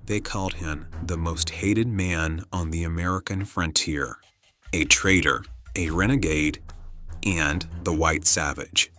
They called him the most hated man on the American frontier, a traitor, a renegade, and the white savage.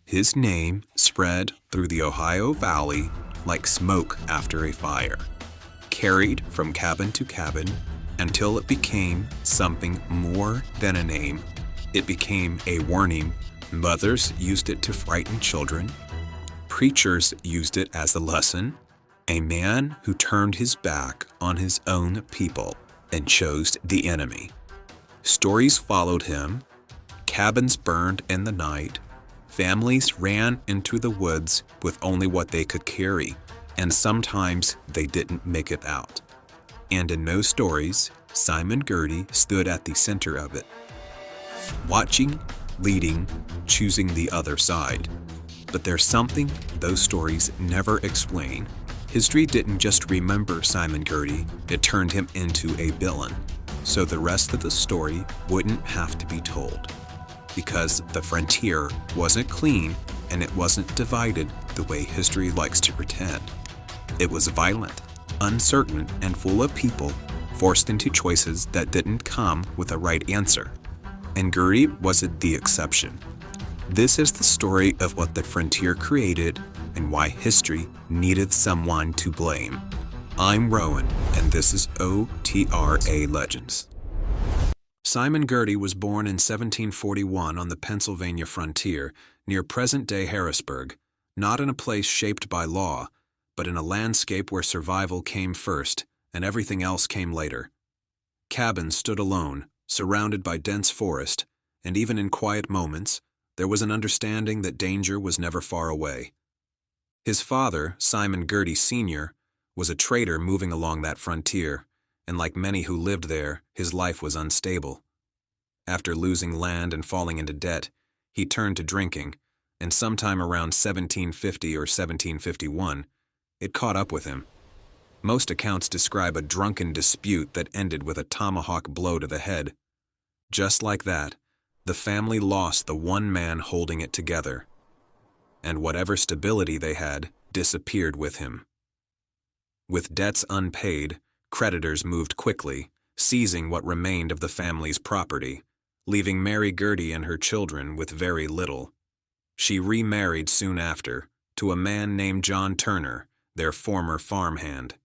His name spread through the Ohio Valley like smoke after a fire, carried from cabin to cabin until it became something more than a name. It became a warning. Mothers used it to frighten children. Preachers used it as a lesson. A man who turned his back on his own people and chose the enemy. Stories followed him. Cabins burned in the night. Families ran into the woods with only what they could carry, and sometimes they didn't make it out. And in most stories, Simon Girty stood at the center of it, watching, leading, choosing the other side. But there's something those stories never explain. History didn't just remember Simon Girty, it turned him into a villain. So the rest of the story wouldn't have to be told. Because the frontier wasn't clean and it wasn't divided the way history likes to pretend. It was violent, uncertain, and full of people forced into choices that didn't come with a right answer. And Girty wasn't the exception. This is the story of what the frontier created and why history needed someone to blame. I'm Rowan, and this is OTRA Legends. Simon Girty was born in 1741 on the Pennsylvania frontier near present-day Harrisburg, not in a place shaped by law, but in a landscape where survival came first and everything else came later. Cabins stood alone, surrounded by dense forest, and even in quiet moments, there was an understanding that danger was never far away. His father, Simon Girty Sr., was a trader moving along that frontier, and like many who lived there, his life was unstable. After losing land and falling into debt, he turned to drinking, and sometime around 1750 or 1751, it caught up with him. Most accounts describe a drunken dispute that ended with a tomahawk blow to the head. Just like that, the family lost the one man holding it together, and whatever stability they had disappeared with him. With debts unpaid, creditors moved quickly, seizing what remained of the family's property, leaving Mary Girty and her children with very little. She remarried soon after to a man named John Turner, their former farmhand.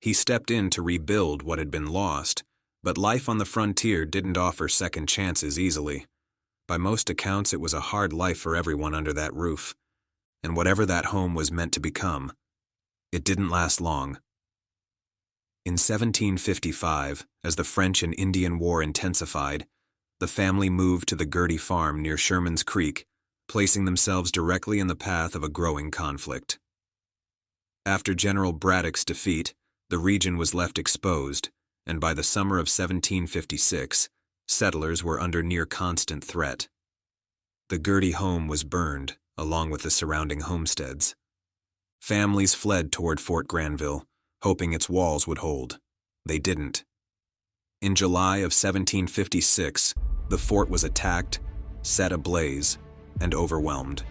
He stepped in to rebuild what had been lost, but life on the frontier didn't offer second chances easily. By most accounts, it was a hard life for everyone under that roof, and whatever that home was meant to become, it didn't last long. In 1755, as the French and Indian War intensified, the family moved to the Girty farm near Sherman's Creek, placing themselves directly in the path of a growing conflict. After General Braddock's defeat, the region was left exposed, and by the summer of 1756, settlers were under near constant threat. The Girty home was burned, along with the surrounding homesteads. Families fled toward Fort Granville, hoping its walls would hold. They didn't. In July of 1756, the fort was attacked, set ablaze, and overwhelmed.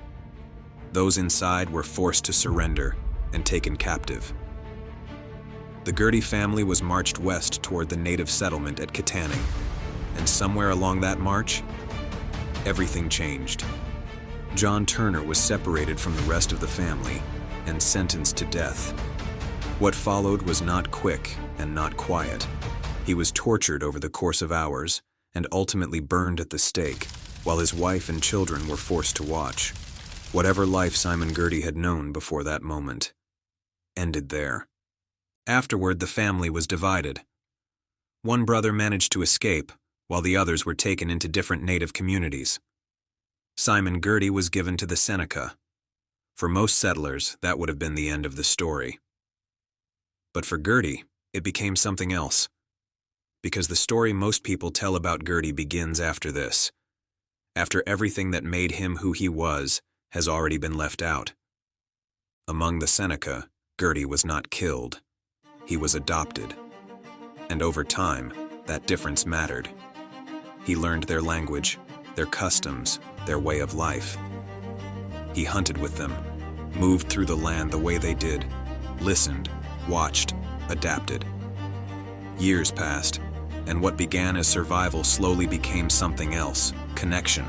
Those inside were forced to surrender and taken captive. The Girty family was marched west toward the native settlement at Kittanning, and somewhere along that march, everything changed. John Turner was separated from the rest of the family and sentenced to death. What followed was not quick and not quiet. He was tortured over the course of hours and ultimately burned at the stake, while his wife and children were forced to watch. Whatever life Simon Girty had known before that moment ended there. Afterward, the family was divided. One brother managed to escape, while the others were taken into different native communities. Simon Girty was given to the Seneca. For most settlers, that would have been the end of the story. But for Girty, it became something else. Because the story most people tell about Girty begins after this. After everything that made him who he was has already been left out. Among the Seneca, Girty was not killed. He was adopted. And over time, that difference mattered. He learned their language, their customs, their way of life. He hunted with them, moved through the land the way they did, listened, watched, adapted. Years passed, and what began as survival slowly became something else, connection.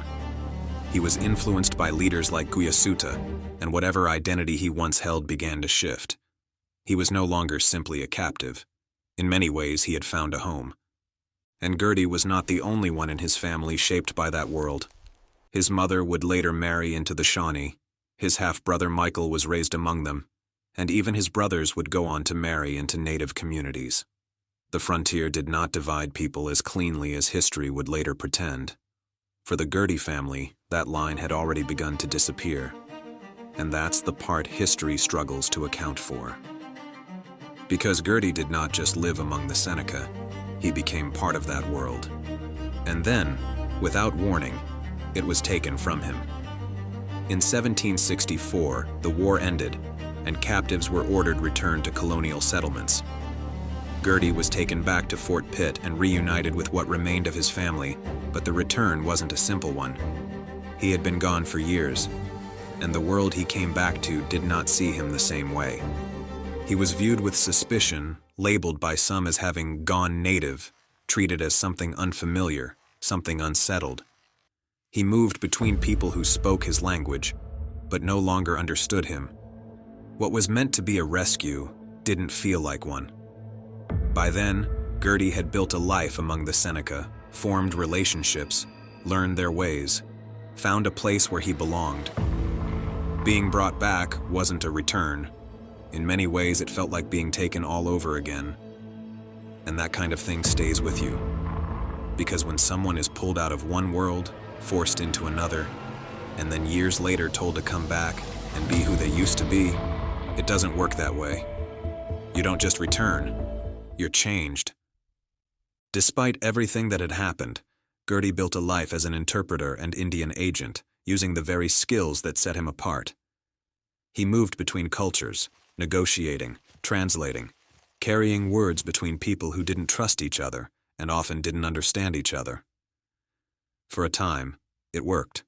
He was influenced by leaders like Guyasuta, and whatever identity he once held began to shift. He was no longer simply a captive. In many ways, he had found a home. And Girty was not the only one in his family shaped by that world. His mother would later marry into the Shawnee, his half-brother Michael was raised among them, and even his brothers would go on to marry into native communities. The frontier did not divide people as cleanly as history would later pretend. For the Girty family, that line had already begun to disappear. And that's the part history struggles to account for. Because Girty did not just live among the Seneca, he became part of that world. And then, without warning, it was taken from him. In 1764, the war ended, and captives were ordered returned to colonial settlements. Girty was taken back to Fort Pitt and reunited with what remained of his family, but the return wasn't a simple one. He had been gone for years, and the world he came back to did not see him the same way. He was viewed with suspicion, labeled by some as having gone native, treated as something unfamiliar, something unsettled. He moved between people who spoke his language, but no longer understood him. What was meant to be a rescue didn't feel like one. By then, Girty had built a life among the Seneca, formed relationships, learned their ways, found a place where he belonged. Being brought back wasn't a return. In many ways, it felt like being taken all over again. And that kind of thing stays with you. Because when someone is pulled out of one world, forced into another, and then years later told to come back and be who they used to be, it doesn't work that way. You don't just return. You're changed. Despite everything that had happened, Girty built a life as an interpreter and Indian agent, using the very skills that set him apart. He moved between cultures, negotiating, translating, carrying words between people who didn't trust each other and often didn't understand each other. For a time, it worked.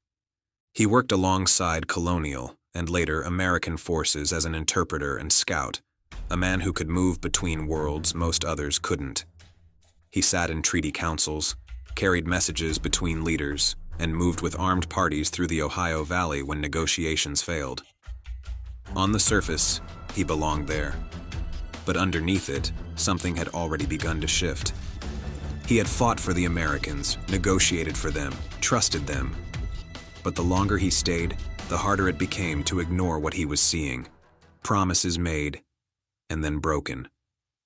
He worked alongside colonial and later American forces as an interpreter and scout, a man who could move between worlds most others couldn't. He sat in treaty councils, carried messages between leaders, and moved with armed parties through the Ohio Valley when negotiations failed. On the surface, he belonged there. But underneath it, something had already begun to shift. He had fought for the Americans, negotiated for them, trusted them. But the longer he stayed, the harder it became to ignore what he was seeing. Promises made, and then broken.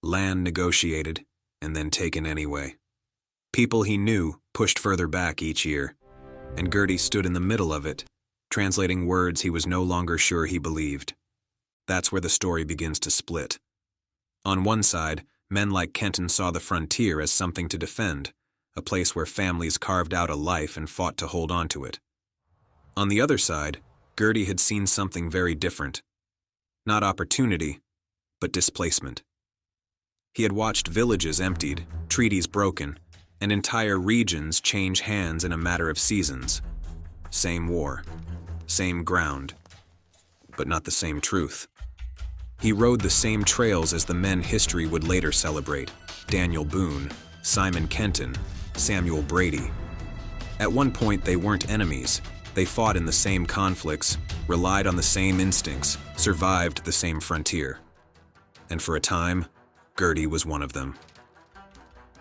Land negotiated, and then taken anyway. People he knew pushed further back each year, and Girty stood in the middle of it, translating words he was no longer sure he believed. That's where the story begins to split. On one side, men like Kenton saw the frontier as something to defend, a place where families carved out a life and fought to hold on to it. On the other side, Girty had seen something very different. Not opportunity, but displacement. He had watched villages emptied, treaties broken, and entire regions change hands in a matter of seasons. Same war, same ground, but not the same truth. He rode the same trails as the men history would later celebrate: Daniel Boone, Simon Kenton, Samuel Brady. At one point, they weren't enemies. They fought in the same conflicts, relied on the same instincts, survived the same frontier. And for a time, Girty was one of them.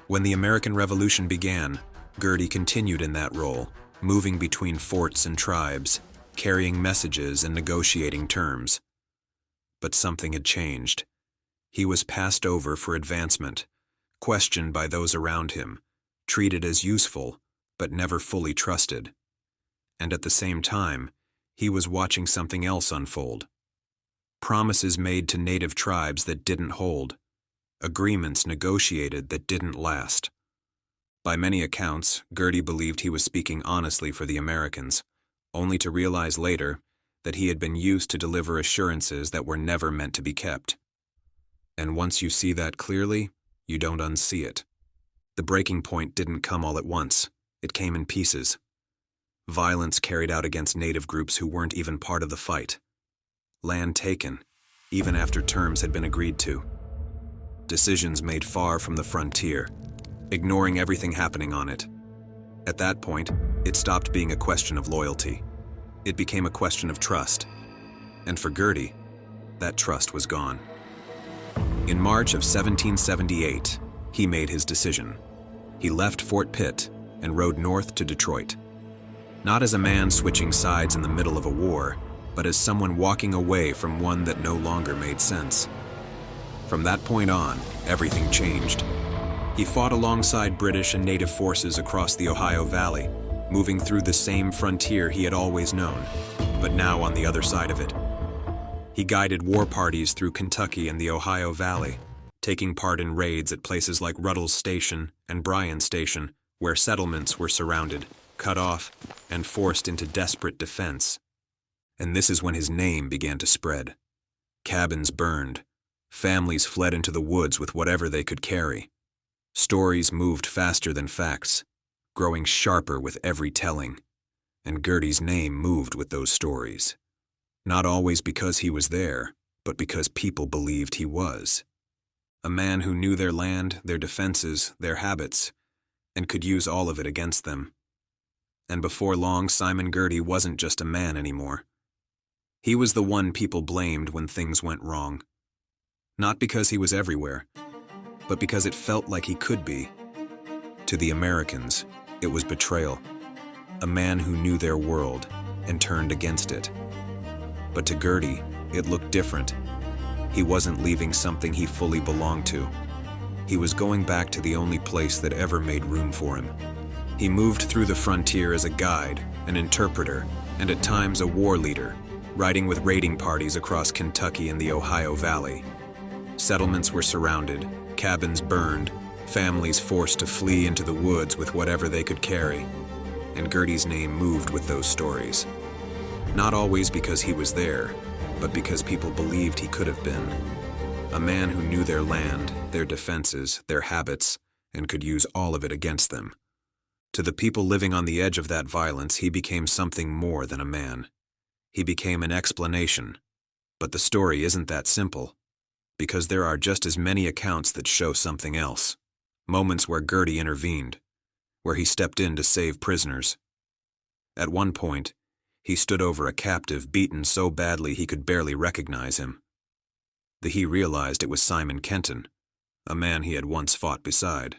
When the American Revolution began, Girty continued in that role, moving between forts and tribes, carrying messages and negotiating terms. But something had changed. He was passed over for advancement, questioned by those around him, treated as useful, but never fully trusted. And at the same time, he was watching something else unfold. Promises made to native tribes that didn't hold. Agreements negotiated that didn't last. By many accounts, Girty believed he was speaking honestly for the Americans, only to realize later that he had been used to deliver assurances that were never meant to be kept. And once you see that clearly, you don't unsee it. The breaking point didn't come all at once. It came in pieces. Violence carried out against native groups who weren't even part of the fight. Land taken, even after terms had been agreed to. decisions made far from the frontier, ignoring everything happening on it. At that point, it stopped being a question of loyalty. It became a question of trust. And for Girty, that trust was gone. In March of 1778, he made his decision. He left Fort Pitt and rode north to Detroit. Not as a man switching sides in the middle of a war, but as someone walking away from one that no longer made sense. From that point on, everything changed. He fought alongside British and native forces across the Ohio Valley, moving through the same frontier he had always known, but now on the other side of it. He guided war parties through Kentucky and the Ohio Valley, taking part in raids at places like Ruddle's Station and Bryan Station, where settlements were surrounded, cut off, and forced into desperate defense. And this is when his name began to spread. Cabins burned. Families fled into the woods with whatever they could carry. Stories moved faster than facts, growing sharper with every telling. And Girty's name moved with those stories. Not always because he was there, but because people believed he was. A man who knew their land, their defenses, their habits, and could use all of it against them. And before long, Simon Girty wasn't just a man anymore. He was the one people blamed when things went wrong. Not because he was everywhere, but because it felt like he could be. To the Americans, it was betrayal. A man who knew their world and turned against it. But to Girty, it looked different. He wasn't leaving something he fully belonged to. He was going back to the only place that ever made room for him. He moved through the frontier as a guide, an interpreter, and at times a war leader, riding with raiding parties across Kentucky and the Ohio Valley. Settlements were surrounded, cabins burned, families forced to flee into the woods with whatever they could carry. And Girty's name moved with those stories. Not always because he was there, but because people believed he could have been. A man who knew their land, their defenses, their habits, and could use all of it against them. To the people living on the edge of that violence, he became something more than a man. He became an explanation. But the story isn't that simple, because there are just as many accounts that show something else. Moments where Girty intervened, where he stepped in to save prisoners. At one point, he stood over a captive beaten so badly he could barely recognize him. He realized it was Simon Kenton, a man he had once fought beside.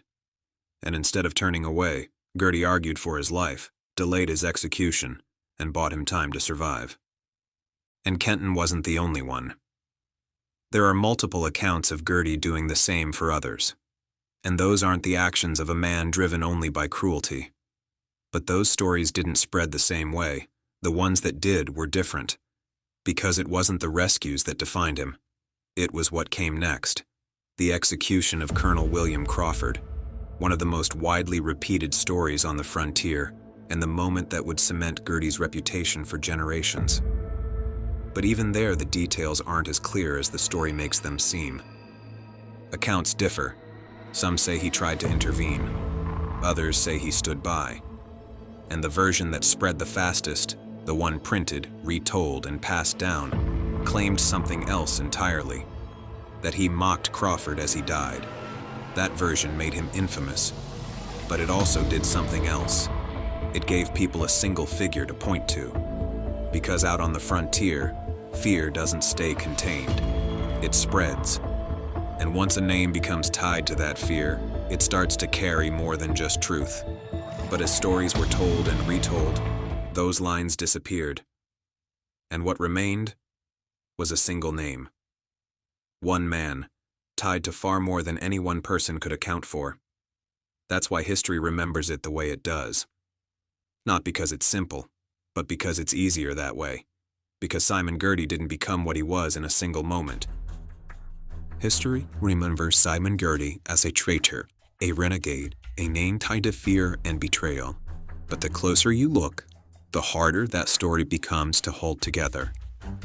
And instead of turning away, Girty argued for his life, delayed his execution, and bought him time to survive. And Kenton wasn't the only one. There are multiple accounts of Girty doing the same for others. And those aren't the actions of a man driven only by cruelty. But those stories didn't spread the same way. The ones that did were different. Because it wasn't the rescues that defined him. It was what came next. The execution of Colonel William Crawford, one of the most widely repeated stories on the frontier, and the moment that would cement Girty's reputation for generations. But even there, the details aren't as clear as the story makes them seem. Accounts differ. Some say he tried to intervene. Others say he stood by. And the version that spread the fastest, the one printed, retold, and passed down, claimed something else entirely. That he mocked Crawford as he died. That version made him infamous. But it also did something else. It gave people a single figure to point to. Because out on the frontier, fear doesn't stay contained. It spreads. And once a name becomes tied to that fear, it starts to carry more than just truth. But as stories were told and retold, those lines disappeared. And what remained was a single name. One man, tied to far more than any one person could account for. That's why history remembers it the way it does. Not because it's simple, but because it's easier that way. Because Simon Girty didn't become what he was in a single moment. History remembers Simon Girty as a traitor, a renegade, a name tied to fear and betrayal. But the closer you look, the harder that story becomes to hold together.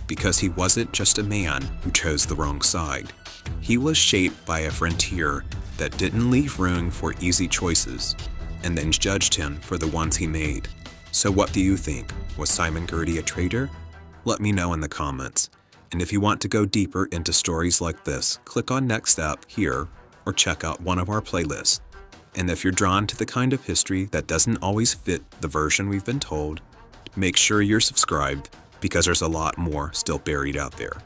Because he wasn't just a man who chose the wrong side. He was shaped by a frontier that didn't leave room for easy choices, and then judged him for the ones he made. So what do you think? Was Simon Girty a traitor? Let me know in the comments. And if you want to go deeper into stories like this, click on Next Step here or check out one of our playlists. And if you're drawn to the kind of history that doesn't always fit the version we've been told, make sure you're subscribed because there's a lot more still buried out there.